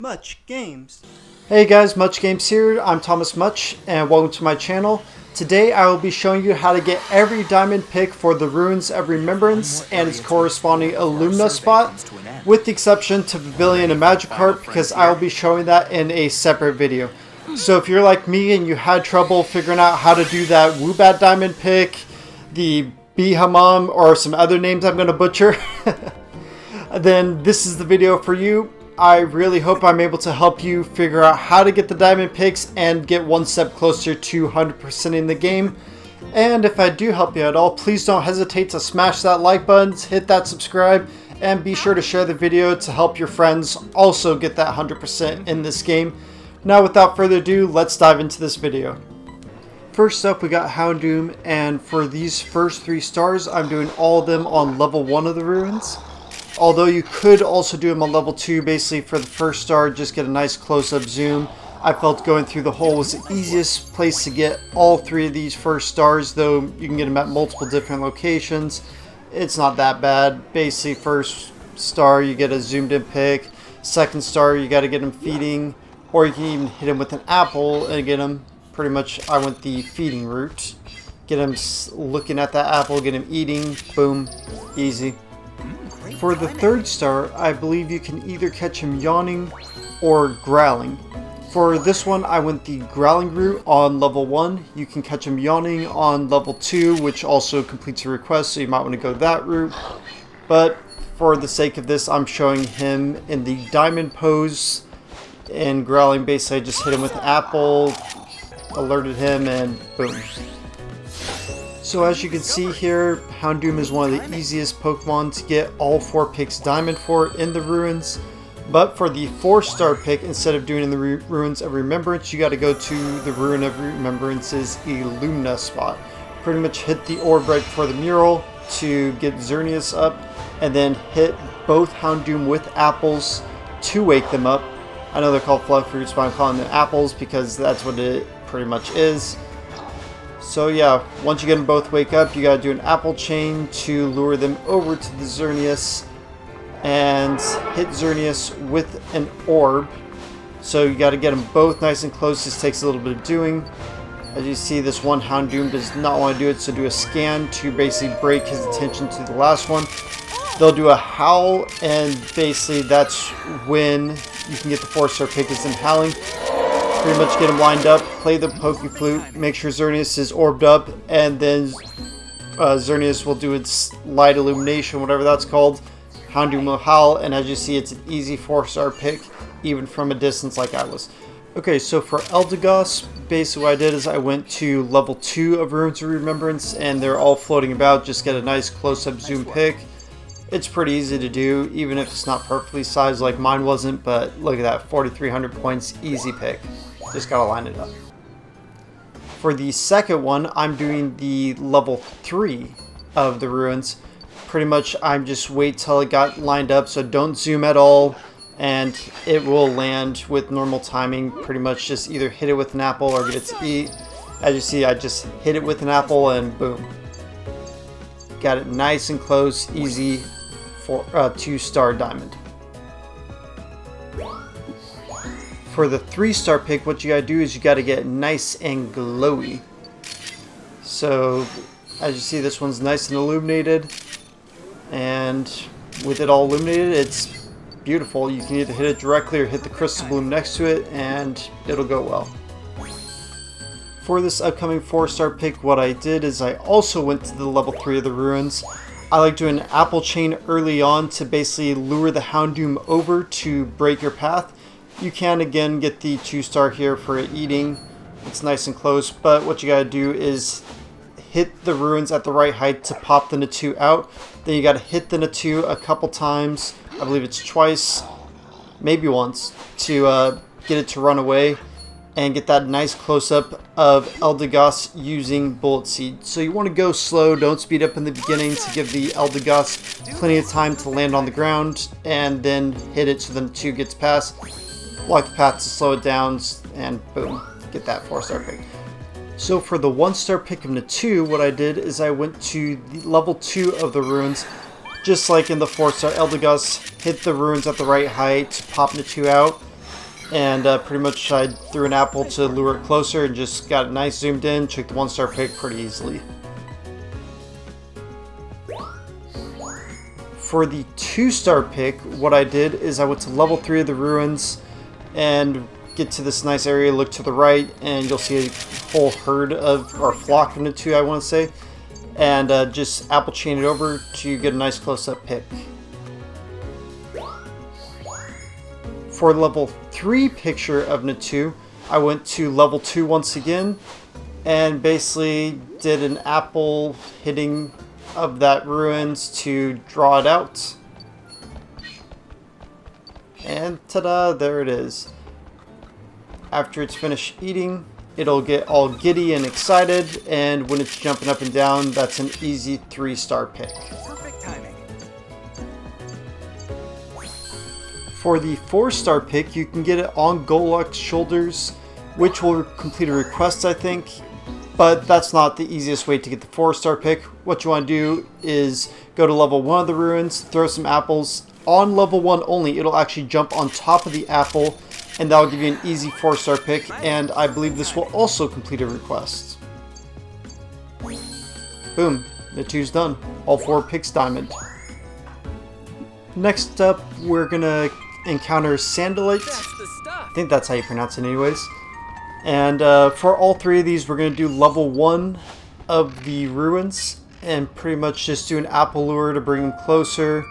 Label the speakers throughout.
Speaker 1: Much Games.
Speaker 2: Hey guys, Much Games here. I'm Thomas Much and welcome to my channel. Today I will be showing you how to get every diamond pick for the Ruins of Remembrance and its corresponding Illumina spot, with the exception to Beheeyem and Magikarp, because I will be showing that in a separate video. So if you're like me and you had trouble figuring out how to do that Woobat diamond pick, the Beheeyem, or some other names I'm going to butcher, then this is the video for you. I really hope I'm able to help you figure out how to get the diamond picks and get one step closer to 100% in the game. And if I do help you at all, please don't hesitate to smash that like button, hit that subscribe, and be sure to share the video to help your friends also get that 100% in this game. Now without further ado, let's dive into this video. First up, we got Houndoom, and for these first 3 stars, I'm doing all of them on level 1 of the Ruins. Although you could also do them on level 2, basically for the first star, just get a nice close-up zoom. I felt going through the hole was the easiest place to get all 3 of these first stars, though you can get them at multiple different locations. It's not that bad. Basically, first star you get a zoomed in pick, second star you got to get them feeding, or you can even hit them with an apple and get them. Pretty much I went the feeding route. Get them looking at that apple, get them eating, boom, easy. For the third star, I believe you can either catch him yawning or growling. For this one, I went the growling route on level 1. You can catch him yawning on level 2, which also completes a request, so you might want to go that route. But for the sake of this, I'm showing him in the diamond pose. And growling, basically I just hit him with an apple, alerted him, and boom. So as you can see here, Houndoom is one of the easiest Pokemon to get all 4 picks diamond for in the Ruins. But for the 4-star pick, instead of doing in the Ruins of Remembrance, you got to go to the Ruin of Remembrance's Illumina spot. Pretty much hit the orb right before the mural to get Xerneas up, and then hit both Houndoom with apples to wake them up. I know they're called fluff fruits, but I'm calling them apples because that's what it pretty much is. So yeah, once you get them both wake up, you gotta do an apple chain to lure them over to the Xerneas and hit Xerneas with an orb. So you gotta get them both nice and close. This takes a little bit of doing. As you see, this one Houndoom does not want to do it, so do a scan to basically break his attention to the last one. They'll do a howl, and basically that's when you can get the 4-star pick is in howling. Pretty much get them lined up, play the Poke Flute, make sure Xerneas is orbed up, and then Xerneas will do its light illumination, whatever that's called. Houndoom will howl, and as you see, it's an easy 4-star pick, even from a distance like I was. Okay, so for Eldegoss, basically what I did is I went to level 2 of Ruins of Remembrance, and they're all floating about. Just get a nice close-up zoom pick. It's pretty easy to do, even if it's not perfectly sized like mine wasn't, but look at that, 4,300 points, easy pick. Just gotta line it up. For the second one, I'm doing the level 3 of the Ruins. Pretty much I'm just wait till it got lined up, so don't zoom at all, and it will land with normal timing. Pretty much just either hit it with an apple or get it to eat. As you see, I just hit it with an apple and boom. Got it nice and close, easy for 2-star diamond. For the 3-star pick, what you gotta do is you gotta get nice and glowy. So as you see, this one's nice and illuminated, and with it all illuminated, it's beautiful. You can either hit it directly or hit the crystal bloom next to it, and it'll go well. For this upcoming 4-star pick, what I did is I also went to the level 3 of the Ruins. I like doing an apple chain early on to basically lure the Houndoom over to break your path. You can again get the 2-star here for eating. It's nice and close, but what you gotta do is hit the Ruins at the right height to pop the Natu out. Then you gotta hit the Natu a couple times. I believe it's twice, maybe once, to get it to run away and get that nice close-up of Eldegoss using Bullet Seed. So you want to go slow, don't speed up in the beginning to give the Eldegoss plenty of time to land on the ground, and then hit it so the Natu gets past. Block the path to slow it down, and boom, get that 4-star pick. So for the 1-star pick of Natu, what I did is I went to the level 2 of the Ruins. Just like in the 4-star Eldegoss, hit the Ruins at the right height, pop Natu out. And pretty much I threw an apple to lure it closer and just got it nice zoomed in, took the 1-star pick pretty easily. For the 2-star pick, what I did is I went to level 3 of the ruins and get to this nice area, look to the right, and you'll see a whole herd of, or flock of Natu, I want to say, and just apple chain it over to get a nice close-up pick. For level 3 picture of Natu, I went to level 2 once again and basically did an apple hitting of that ruins to draw it out. And ta-da, there it is. After it's finished eating, it'll get all giddy and excited, and when it's jumping up and down, that's an easy 3-star pick.
Speaker 1: Perfect timing.
Speaker 2: For the 4-star pick, you can get it on Golurk's shoulders, which will complete a request, I think. But that's not the easiest way to get the 4-star pick. What you want to do is go to level 1 of the ruins, throw some apples. On level 1 only, it'll actually jump on top of the apple, and that'll give you an easy 4-star pick, and I believe this will also complete a request. Boom, Natu's done. All 4 picks diamond. Next up, we're gonna encounter Sandlit. I think that's how you pronounce it anyways. And for all 3 of these, we're going to do level 1 of the ruins and pretty much just do an apple lure to bring him closer.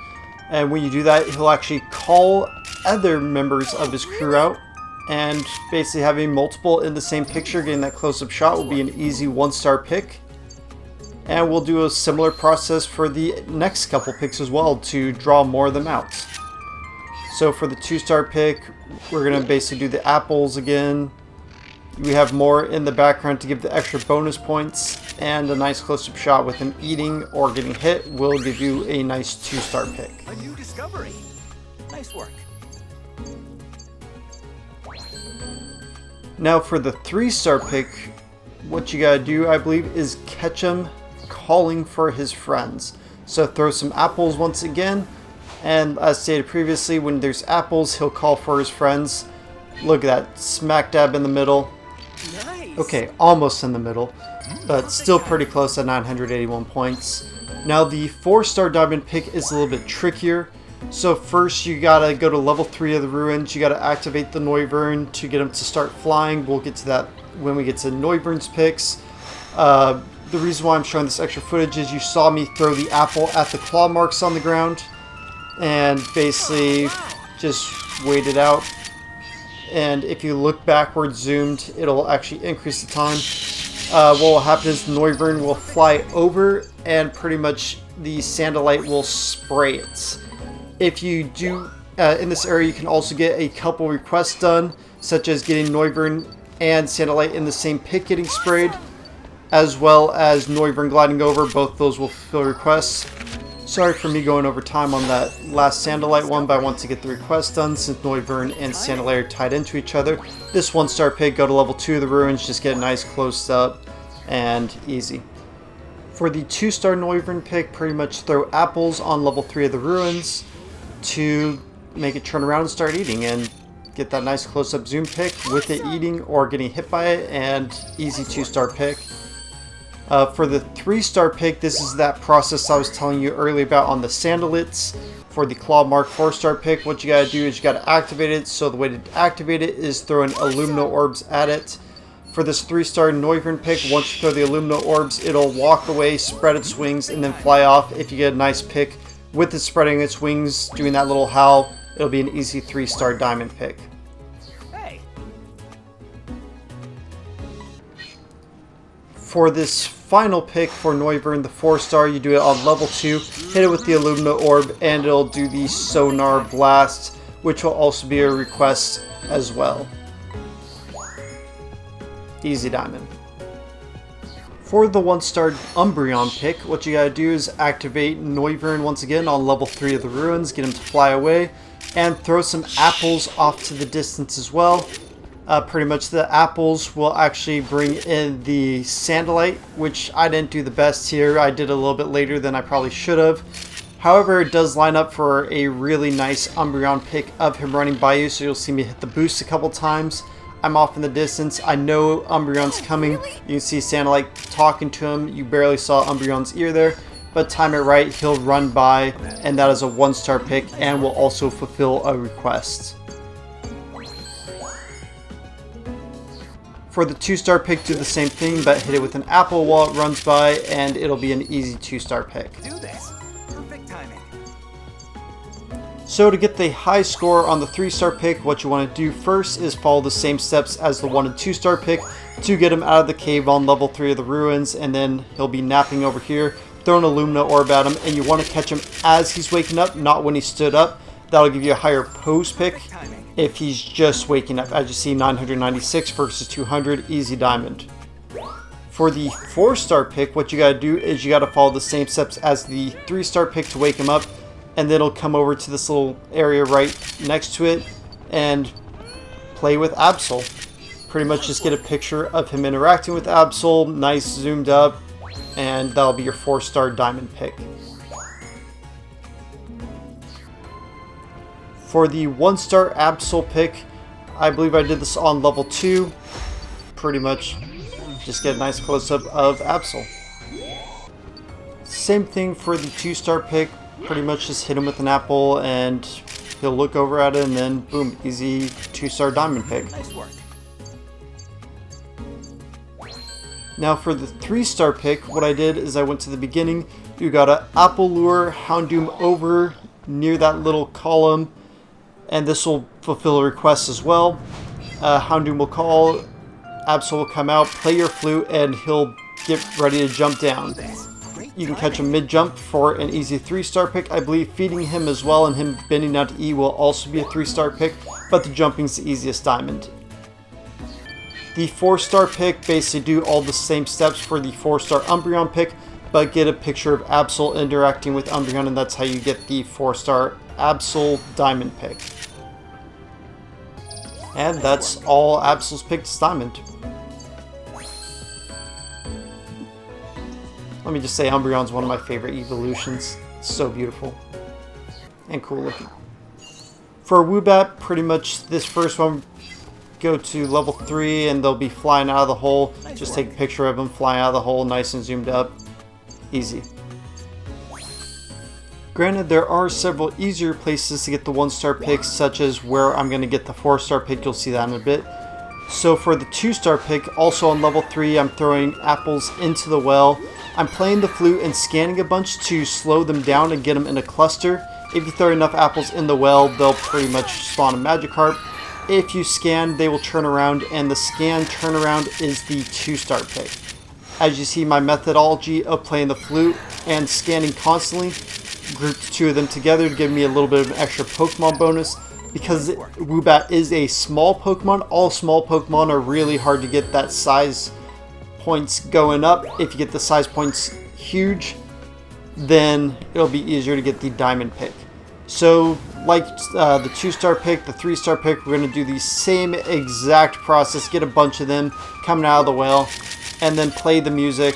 Speaker 2: And when you do that, he'll actually call other members of his crew out, and basically having multiple in the same picture, getting that close-up shot will be an easy 1-star pick. And we'll do a similar process for the next couple picks as well to draw more of them out. So for the 2-star pick, we're going to basically do the apples again. We have more in the background to give the extra bonus points, and a nice close-up shot with him eating or getting hit will give you a nice 2-star pick.
Speaker 1: A new discovery. Nice work.
Speaker 2: Now for the 3-star pick, what you gotta do, I believe, is catch him calling for his friends. So throw some apples once again, and as stated previously, when there's apples, he'll call for his friends. Look at that, smack dab in the middle.
Speaker 1: Nice.
Speaker 2: Okay, almost in the middle, but still pretty close at 981 points. Now the 4-star diamond pick is a little bit trickier. So first you gotta go to level 3 of the ruins, you gotta activate the Noivern to get him to start flying. We'll get to that when we get to Noivern's picks. The reason why I'm showing this extra footage is you saw me throw the apple at the claw marks on the ground and basically just wait it out. And if you look backwards zoomed, it'll actually increase the time. What will happen is Noivern will fly over and pretty much the Sandlit will spray it. If you do, in this area, you can also get a couple requests done, such as getting Noivern and Sandlit in the same pick getting sprayed, as well as Noivern gliding over. Both those will fulfill requests. Sorry for me going over time on that last Sandlit one, but I want to get the request done since Noivern and Sandlit are tied into each other. This 1-star pick, go to level 2 of the ruins, just get a nice close up and easy. For the 2-star Noivern pick, pretty much throw apples on level 3 of the ruins to make it turn around and start eating, and get that nice close-up zoom pick with it eating or getting hit by it, and easy 2-star pick. For the 3-star pick, this is that process I was telling you earlier about on the Sandlits. For the Claw Mark 4-star pick, what you gotta do is you gotta activate it. So the way to activate it is throwing Illumina orbs at it. For this 3-star Noivern pick, once you throw the Illumina orbs, it'll walk away, spread its wings, and then fly off. If you get a nice pick with it spreading its wings, doing that little howl, it'll be an easy 3-star diamond pick.
Speaker 1: Hey.
Speaker 2: For this final pick for Noivern, the 4-star, you do it on level 2, hit it with the Illumina orb, and it'll do the Sonar Blast, which will also be a request as well. Easy diamond. For the 1-star Umbreon pick, what you gotta do is activate Noivern once again on level 3 of the ruins, get him to fly away, and throw some apples off to the distance as well. Pretty much the apples will actually bring in the Sandlit, which I didn't do the best here. I did a little bit later than I probably should have. However, it does line up for a really nice Umbreon pick of him running by you, so you'll see me hit the boost a couple times. I'm off in the distance. I know Umbreon's coming. You can see Sandlit talking to him. You barely saw Umbreon's ear there, but time it right, he'll run by, and that is a 1-star pick and will also fulfill a request. For the 2-star pick, do the same thing, but hit it with an apple while it runs by, and it'll be an easy 2-star pick.
Speaker 1: Do this. Perfect timing.
Speaker 2: So to get the high score on the 3-star pick, what you want to do first is follow the same steps as the 1 and 2-star pick to get him out of the cave on level 3 of the ruins, and then he'll be napping over here. Throw an Illumina orb at him, and you want to catch him as he's waking up, not when he stood up. That'll give you a higher pose pick if he's just waking up. As you see, 996 versus 200, easy diamond. For the 4-star pick, what you got to do is you got to follow the same steps as the 3-star pick to wake him up, and then it'll come over to this little area right next to it and play with Absol. Pretty much just get a picture of him interacting with Absol, nice zoomed up, and that'll be your 4-star diamond pick. For the 1-star Absol pick, I believe I did this on level 2. Pretty much just get a nice close-up of Absol. Same thing for the 2-star pick. Pretty much just hit him with an apple and he'll look over at it, and then boom, easy 2-star diamond pick.
Speaker 1: Nice work.
Speaker 2: Now for the 3-star pick, what I did is I went to the beginning. You gotta apple lure Houndoom over near that little column, and this will fulfill a request as well. Houndoom will call, Absol will come out, play your flute, and he'll get ready to jump down. You can catch him mid-jump for an easy 3-star pick. I believe feeding him as well and him bending down to E will also be a 3-star pick, but the jumping's the easiest diamond. The 4-star pick, basically do all the same steps for the 4-star Umbreon pick, but get a picture of Absol interacting with Umbreon, and that's how you get the 4-star Absol diamond pick. And that's all Absol's picked as diamond. Let me just say, Umbreon's one of my favorite evolutions. It's so beautiful and cool looking. For Woobat, pretty much this first one, go to level 3 and they'll be flying out of the hole. Just take a picture of them flying out of the hole, nice and zoomed up. Easy. Granted, there are several easier places to get the 1-star picks, such as where I'm going to get the 4-star pick. You'll see that in a bit. So for the 2-star pick, also on level 3, I'm throwing apples into the well. I'm playing the flute and scanning a bunch to slow them down and get them in a cluster. If you throw enough apples in the well, they'll pretty much spawn a Magikarp. If you scan, they will turn around, and the scan turnaround is the 2-star pick. As you see, my methodology of playing the flute and scanning constantly grouped 2 of them together to give me a little bit of an extra Pokemon bonus. Because Woobat is a small Pokemon, all small Pokemon are really hard to get that size points going up. If you get the size points huge, then it'll be easier to get the diamond pick. So like the 2-star pick, the 3-star pick, we're going to do the same exact process. Get a bunch of them coming out of the well and then play the music.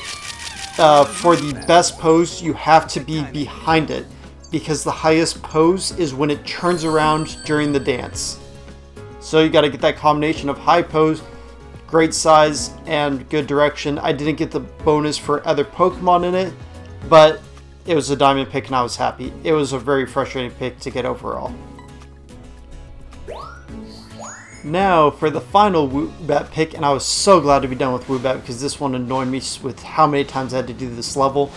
Speaker 2: For the best pose, you have to be behind it, because the highest pose is when it turns around during the dance. So you got to get that combination of high pose, great size, and good direction. I didn't get the bonus for other Pokemon in it, but it was a diamond pick and I was happy. It was a very frustrating pick to get overall. Now for the final Woobat pick, and I was so glad to be done with Woobat because this one annoyed me with how many times I had to do this level.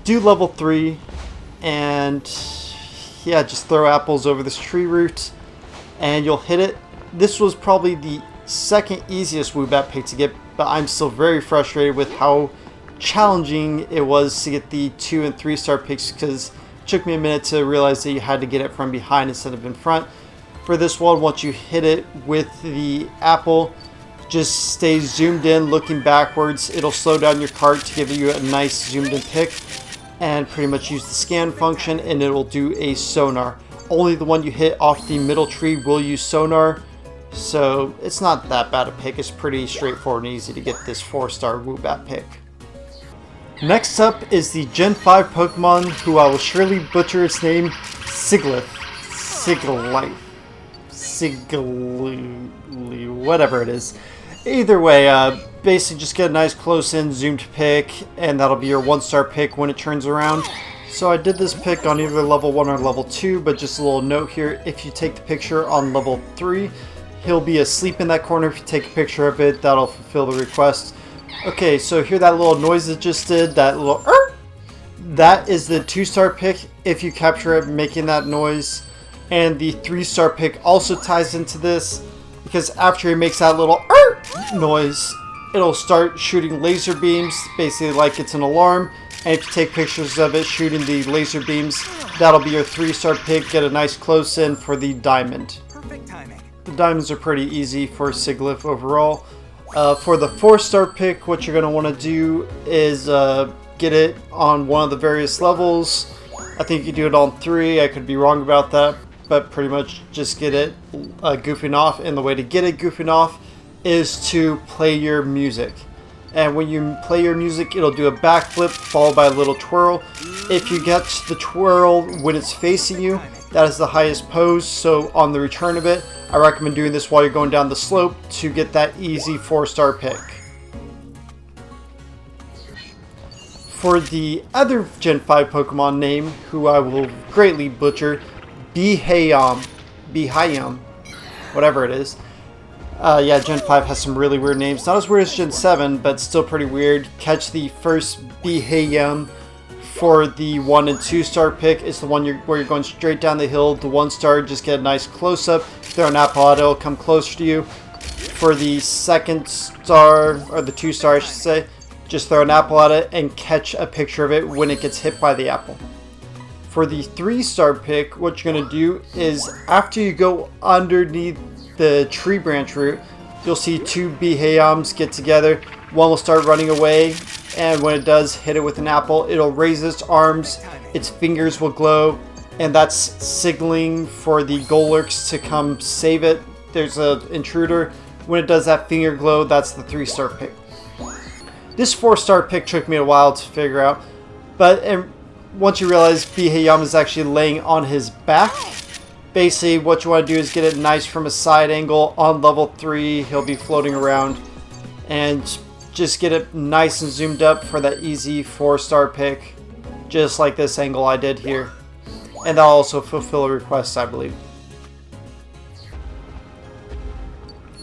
Speaker 2: Do level 3, and yeah, just throw apples over this tree root and you'll hit it. This was probably the second easiest Woobat pick to get, but I'm still very frustrated with how challenging it was to get the 2 and 3-star picks, because it took me a minute to realize that you had to get it from behind instead of in front. For this one, once you hit it with the apple, just stay zoomed in looking backwards. It'll slow down your cart to give you a nice zoomed in pick, and pretty much use the scan function and it will do a sonar. Only the one you hit off the middle tree will use sonar, so it's not that bad a pick. It's pretty straightforward and easy to get this 4-star Woobat pick. Next up is the Gen 5 Pokemon, who I will surely butcher its name, Sigilyph. Sigilyph. Whatever it is. Either way, basically just get a nice close-in zoomed pick, and that'll be your 1-star pick when it turns around. So I did this pick on either level 1 or level 2, but just a little note here, if you take the picture on level 3, he'll be asleep in that corner. If you take a picture of it, that'll fulfill the request. Okay, so hear that little noise it just did, that little that is the 2-star pick if you capture it making that noise. And the 3-star pick also ties into this, because after he makes that little noise, it'll start shooting laser beams, basically like it's an alarm. And if you take pictures of it shooting the laser beams, that'll be your 3-star pick. Get a nice close-in for the diamond.
Speaker 1: Perfect timing.
Speaker 2: The diamonds are pretty easy for Sigilyph overall. For the 4-star pick, what you're going to want to do is get it on one of the various levels. I think you do it on 3. I could be wrong about that, but pretty much just get it goofing off. And the way to get it goofing off is to play your music. And when you play your music, it'll do a backflip followed by a little twirl. If you get the twirl when it's facing you, that is the highest pose. So on the return of it, I recommend doing this while you're going down the slope to get that easy 4-star pick. For the other Gen 5 Pokemon name, who I will greatly butcher, Beheeyem, whatever it is. Yeah, Gen 5 has some really weird names. Not as weird as Gen 7, but still pretty weird. Catch the first Beheeyem for the 1 and 2-star pick. It's the one where you're going straight down the hill. The 1-star, just get a nice close-up. Throw an apple at it, it'll come closer to you. For the 2nd star, or the 2-star I should say, just throw an apple at it and catch a picture of it when it gets hit by the apple. For the 3-star pick, what you're going to do is after you go underneath the tree branch root, you'll see 2 Beheeyems get together. One will start running away, and when it does, hit it with an apple. It'll raise its arms, its fingers will glow, and that's signaling for the Golurks to come save it. There's an intruder. When it does that finger glow, that's the 3-star pick. This 4-star pick took me a while to figure out, but once you realize Beheeyem is actually laying on his back, basically what you want to do is get it nice from a side angle. On level 3, he'll be floating around, and just get it nice and zoomed up for that easy 4-star pick, just like this angle I did here. And that'll also fulfill a request, I believe.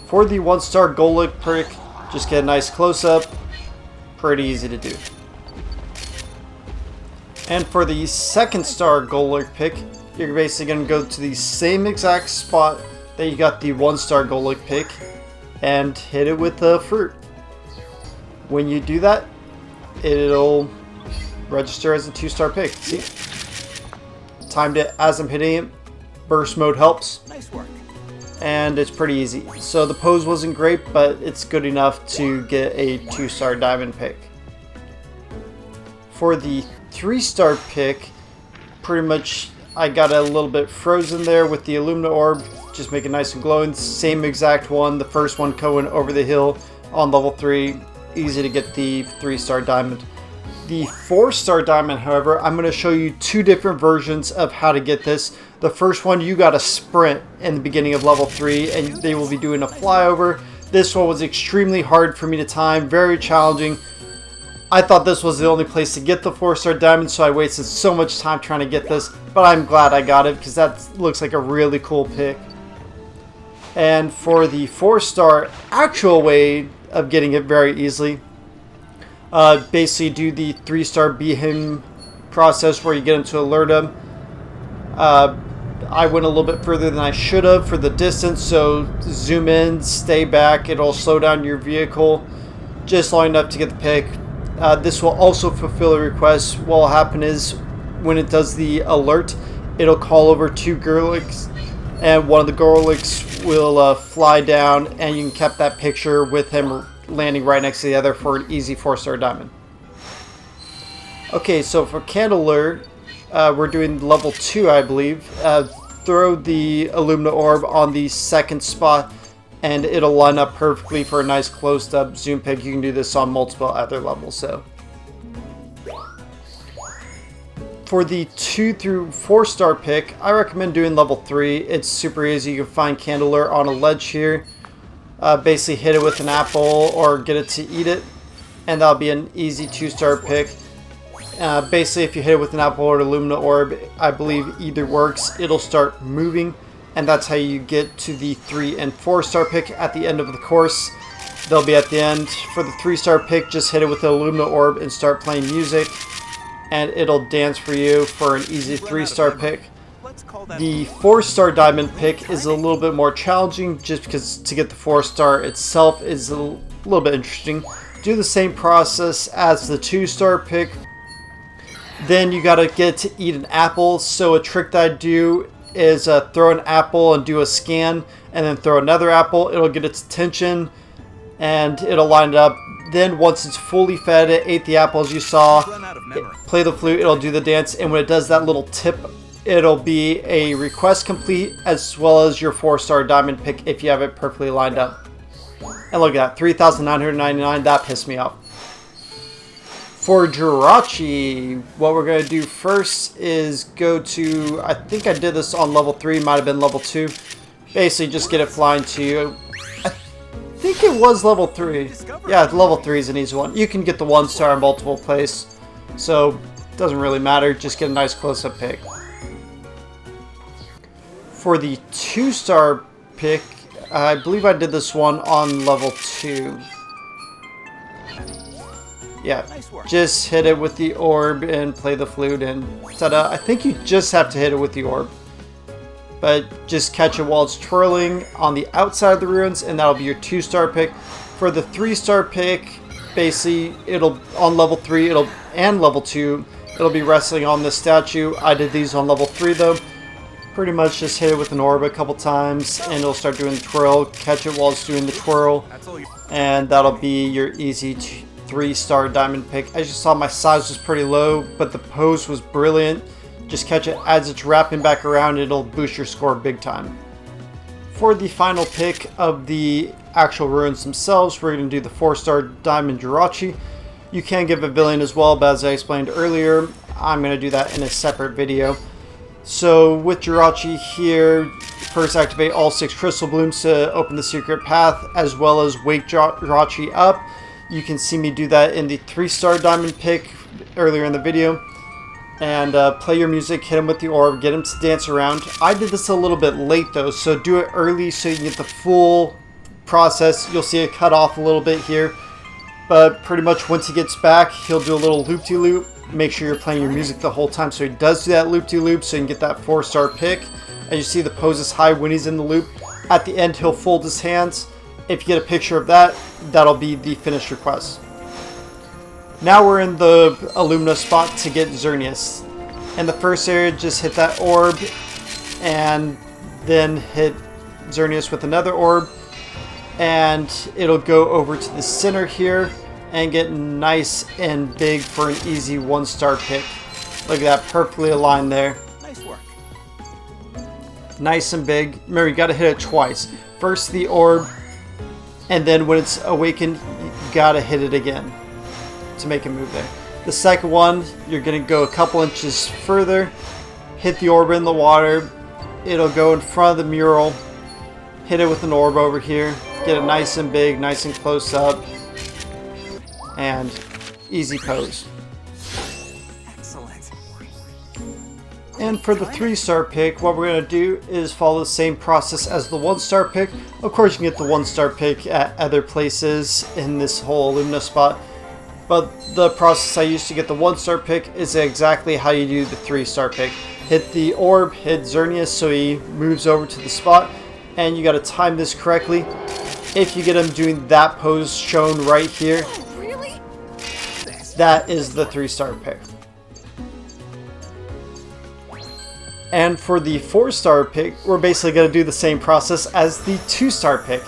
Speaker 2: For the 1-star Golurk pick, just get a nice close-up. Pretty easy to do. And for the 2nd star Golurk pick, you're basically going to go to the same exact spot that you got the 1-star Golurk pick and hit it with the fruit. When you do that, it'll register as a 2-star pick. See? Timed it as I'm hitting it. Burst mode helps.
Speaker 1: Nice work.
Speaker 2: And it's pretty easy. So the pose wasn't great, but it's good enough to get a 2-star diamond pick. For the 3-star pick, pretty much I got a little bit frozen there with the Illumina orb. Just make it nice and glowing. Same exact one. The first one going over the hill on level 3. Easy to get the 3-star diamond. The 4-star diamond, however, I'm going to show you 2 different versions of how to get this. The first one, you got to sprint in the beginning of level 3, and they will be doing a flyover. This one was extremely hard for me to time, very challenging. I thought this was the only place to get the 4-star diamond, so I wasted so much time trying to get this, but I'm glad I got it because that looks like a really cool pick. And for the 4-star actual way of getting it very easily, basically do the 3-star Beheeyem process where you get them to alert them. I went a little bit further than I should have for the distance, so zoom in, stay back, it'll slow down your vehicle just long enough to get the pick. This will also fulfill a request. What will happen is when it does the alert, it'll call over 2 Golurks, and one of the Golurks will fly down, and you can keep that picture with him landing right next to the other for an easy 4-star diamond. Okay, so for Chandelure, we're doing level 2, I believe. Throw the Illumina orb on the 2nd spot, and it'll line up perfectly for a nice close-up zoom pick. You can do this on multiple other levels. So For the 2 through 4 star pick, I recommend doing level 3. It's super easy. You can find Chandelure on a ledge here. Basically hit it with an apple or get it to eat it, and that'll be an easy 2-star pick. Basically, if you hit it with an apple or an Illumina orb, I believe either works, it'll start moving, and that's how you get to the 3 and 4 star pick at the end of the course. They'll be at the end. For the 3-star pick, just hit it with the Illumina orb and start playing music, and it'll dance for you for an easy 3-star pick. The 4-star diamond pick is a little bit more challenging just because to get the 4-star itself is a little bit interesting. Do the same process as the 2-star pick. Then you gotta get to eat an apple. So a trick that I do is throw an apple and do a scan, and then throw another apple. It'll get its attention and it'll line it up. Then once it's fully fed, it ate the apple as you saw, play the flute, it'll do the dance, and when it does that little tip, it'll be a request complete as well as your 4-star diamond pick if you have it perfectly lined up. And look at that, 3,999, that pissed me off. For Jirachi, what we're going to do first is go to, I think I did this on level 3, might have been level 2. Basically just get it flying to you. I think it was level 3. Yeah, level 3 is an easy one. You can get the 1-star in multiple places, so it doesn't really matter, just get a nice close-up pick. For the 2-star pick, I believe I did this one on level 2. Yeah, just hit it with the orb and play the flute and ta-da. I think you just have to hit it with the orb. But just catch it while it's twirling on the outside of the ruins, and that'll be your 2-star pick. For the 3-star pick, basically, it'll on level 3 and level 2, it'll be resting on this statue. I did these on level 3 though. Pretty much just hit it with an orb a couple times and it'll start doing the twirl. Catch it while it's doing the twirl, and that'll be your easy 3-star diamond pick. As you saw, my size was pretty low, but the pose was brilliant. Just catch it as it's wrapping back around, it'll boost your score big time. For the final pick of the actual ruins themselves, we're going to do the 4-star diamond Jirachi. You can give a villain as well, but as I explained earlier, I'm going to do that in a separate video. So with Jirachi here, first activate all 6 crystal blooms to open the secret path, as well as wake Jirachi up. You can see me do that in the 3-star diamond pick earlier in the video. And play your music, hit him with the orb, get him to dance around. I did this a little bit late though, so do it early so you can get the full process. You'll see it cut off a little bit here, but pretty much once he gets back, he'll do a little loop-de-loop. Make sure you're playing your music the whole time so he does do that loop-de-loop so you can get that 4-star pick. And you see the pose is high when he's in the loop. At the end, he'll fold his hands. If you get a picture of that, that'll be the finished request. Now we're in the Illumina spot to get Xerneas. In the first area, just hit that orb and then hit Xerneas with another orb, and it'll go over to the center here and get nice and big for an easy 1-star pick. Look at that, perfectly aligned there.
Speaker 1: Nice work.
Speaker 2: Nice and big. Remember, you gotta hit it twice. First the orb, and then when it's awakened, you gotta hit it again to make it move there. The second one, you're gonna go a couple inches further, hit the orb in the water, it'll go in front of the mural, hit it with an orb over here, get it nice and big, nice and close up, and easy pose.
Speaker 1: Excellent.
Speaker 2: And for the 3-star pick, what we're going to do is follow the same process as the 1-star pick. Of course, you can get the 1-star pick at other places in this whole Illumina spot, but the process I used to get the 1-star pick is exactly how you do the 3-star pick. Hit the orb, hit Xerneas so he moves over to the spot, and you got to time this correctly. If you get him doing that pose shown right here, that is the 3-star pick. And for the 4-star pick, we're basically going to do the same process as the 2-star pick.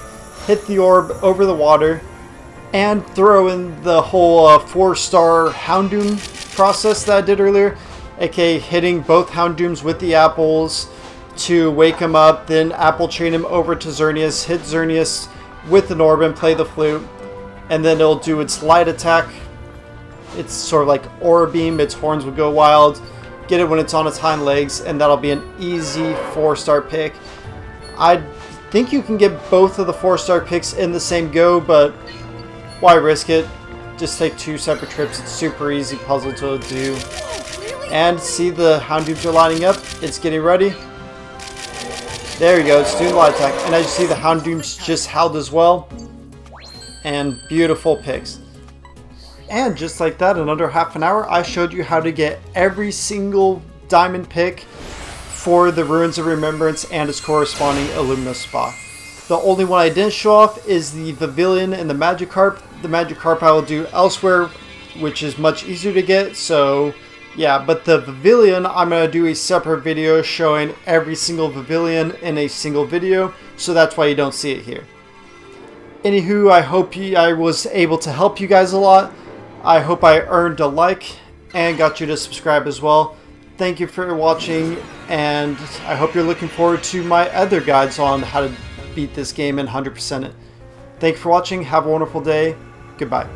Speaker 2: Hit the orb over the water and throw in the whole 4-star Houndoom process that I did earlier, aka hitting both Houndooms with the apples to wake him up, then apple chain him over to Xerneas, hit Xerneas with an orb and play the flute, and then it'll do its light attack. It's sort of like Aura Beam, its horns would go wild, get it when it's on its hind legs, and that'll be an easy 4-star pick. I think you can get both of the 4-star picks in the same go, but why risk it? Just take 2 separate trips. It's super easy puzzle to do. And see, the Houndooms are lining up. It's getting ready. There you go. It's doing light attack. And as you see, the Houndooms just howled as well. And beautiful picks. And just like that, in under half an hour, I showed you how to get every single diamond pick for the Ruins of Remembrance and its corresponding Illumina spot. The only one I didn't show off is the Pavilion and the Magikarp. The Magikarp I will do elsewhere, which is much easier to get, so yeah. But the Pavilion, I'm going to do a separate video showing every single Pavilion in a single video, so that's why you don't see it here. Anywho, I hope I was able to help you guys a lot. I hope I earned a like and got you to subscribe as well. Thank you for watching, and I hope you're looking forward to my other guides on how to beat this game and 100% it. Thank you for watching. Have a wonderful day. Goodbye.